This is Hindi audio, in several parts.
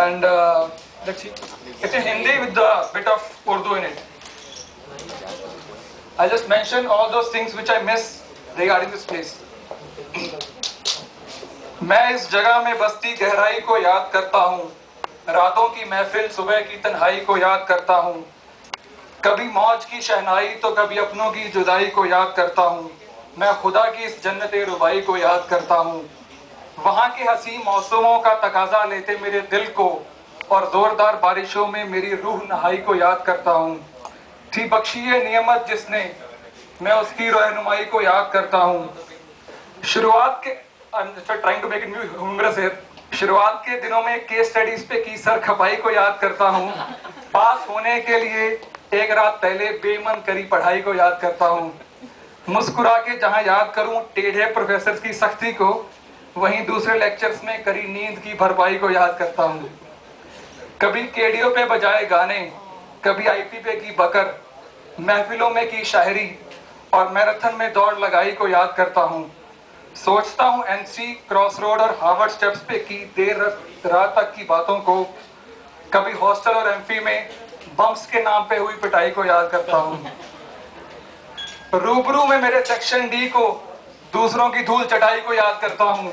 and let's see, it's in Hindi with a bit of Urdu in it. I just mention all those things which I miss regarding this place. मैं इस जगह में बसती गहराई को याद करता हूँ, रातों की महफिल सुबह की तन्हाई को याद करता हूँ, कभी मौज की शहनाई तो कभी अपनों की जुदाई को याद करता हूँ। मैं खुदा की इस जन्नते रुबाई को याद करता हूँ, वहाँ के हसी मौसमों का तकाजा लेते मेरे दिल को, और जोरदार बारिशों में मेरी रूह नहाई को याद करता हूँ। थी बख्शी ये नियमत जिसने, मैं उसकी रहनुमाई को याद करता हूँ। शुरुआत के trying to make it humorous here, शुरुआत के दिनों में केस स्टडीज पे की सर खपाई को याद करता हूँ। पास होने के लिए एक रात पहले बेमन करी पढ़ाई को याद करता हूँ। मुस्कुरा के जहाँ याद करूँ टेढ़े प्रोफेसर की सख्ती को, वहीं दूसरे लेक्चर्स में करी नींद की भरपाई को याद करता हूँ। कभी केडियो पे बजाए गाने, कभी आईपी पे की बकर, महफिलों में की शायरी और मैराथन में दौड़ लगाई को याद करता हूँ। सोचता हूँ एनसी, क्रॉस रोड और हार्वर्ड स्टेप्स पे की देर रात तक की बातों को, कभी हॉस्टल और एमफी में बम्स के नाम पे हुई पिटाई को याद करता हूँ। रूबरू में मेरे सेक्शन डी को दूसरों की धूल चटाई को याद करता हूँ।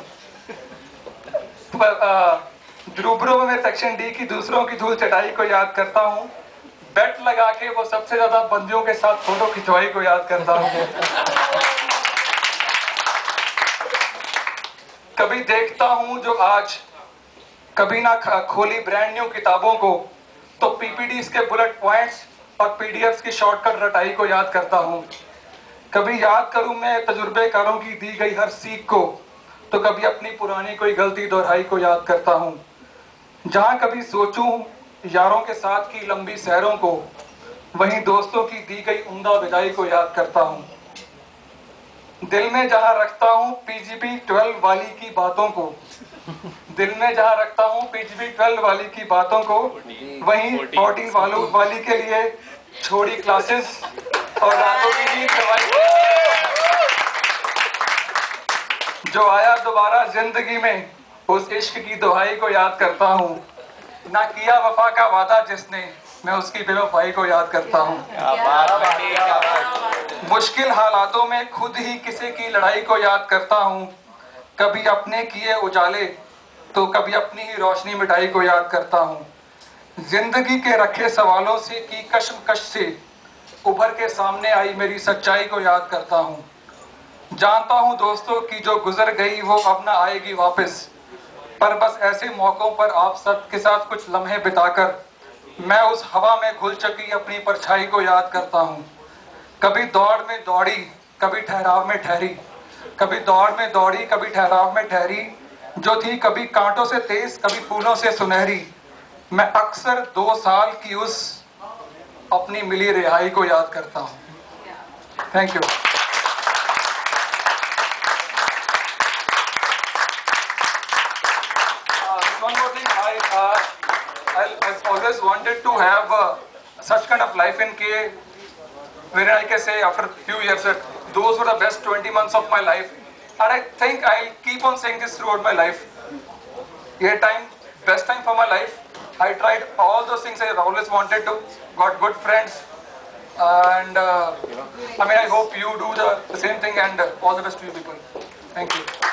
रूबरू में मेरे सेक्शन डी की दूसरों की धूल चटाई को याद करता हूँ। बेट लगा के वो सबसे ज्यादा बंदियों के साथ फोटो खिंचवाई को याद करता हूँ। कभी देखता हूँ जो आज, कभी ना खोली ब्रांड न्यू किताबों को, तो पीपीडीज के बुलेट पॉइंट्स और पीडीएफ्स की शॉर्टकट रटाई को याद करता हूँ। कभी याद करूँ मैं तजुर्बेकारों की दी गई हर सीख को, तो कभी अपनी पुरानी कोई गलती दोहराई को याद करता हूँ। जहाँ कभी सोचूं यारों के साथ की लंबी सैरों को, वहीं दोस्तों की दी गई उम्दा विदाई को याद करता हूँ। दिल में जहाँ रखता हूँ पीजीबी 12 वाली की बातों को, दिल में जहाँ रखता हूँ पीजीबी 12 वाली की बातों को, वहीं 14 वाली के लिए छोड़ी क्लासेस और रातों की नींद करवाई। जो आया दोबारा जिंदगी में, उस इश्क की दुहाई को याद करता हूँ। ना किया वफा का वादा जिसने, मैं उसकी बेवफाई को याद करता हूँ। मुश्किल हालातों में खुद ही किसी की लड़ाई को याद करता हूँ। कभी अपने किए उजाले तो कभी अपनी ही रोशनी मिटाई को याद करता हूँ। जिंदगी के रखे सवालों से की कश्मकश से उभर के सामने आई मेरी सच्चाई को याद करता हूँ। जानता हूँ दोस्तों की जो गुजर गई वो अब ना आएगी वापस, पर बस ऐसे मौकों पर आप सबके साथ कुछ लम्हे बिताकर मैं उस हवा में घुल चुकी अपनी परछाई को याद करता हूँ। कभी दौड़ में दौड़ी, कभी ठहराव में ठहरी, कभी दौड़ में दौड़ी, कभी ठहराव में ठहरी, जो थी कभी कांटों से तेज, कभी फूलों से सुनहरी। मैं अक्सर 2 साल की उस अपनी मिली रिहाई को याद करता हूँ। Thank you. One more thing, I've always wanted to have such kind of life in K, where I can say after a few years that those were the best 20 months of my life, and I think I'll keep on saying this throughout my life. Best time for my life. I tried all those things I always wanted to, got good friends, and I hope you do the same thing, and all the best to you people. Thank you.